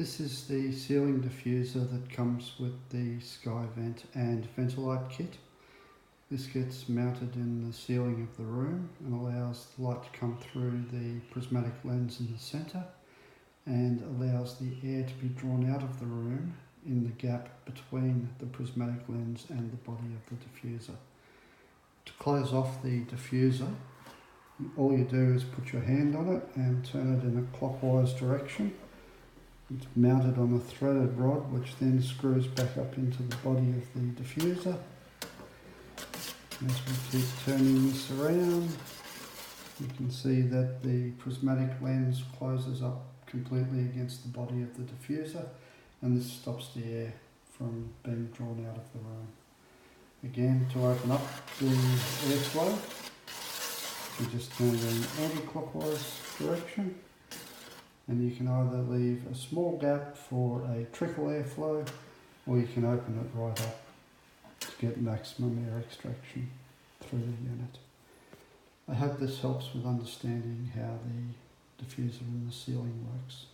This is the ceiling diffuser that comes with the SkyVent and VentaLite Kit. This gets mounted in the ceiling of the room and allows the light to come through the prismatic lens in the centre and allows the air to be drawn out of the room in the gap between the prismatic lens and the body of the diffuser. To close off the diffuser, all you do is put your hand on it and turn it in a clockwise direction. It's mounted on a threaded rod which then screws back up into the body of the diffuser. As we keep turning this around, you can see that the prismatic lens closes up completely against the body of the diffuser, and this stops the air from being drawn out of the room. Again, to open up the airflow, you just turn it in anti-clockwise direction, and you can either leave a small gap for a trickle airflow, or you can open it right up to get maximum air extraction through the unit. I hope this helps with understanding how the diffuser in the ceiling works.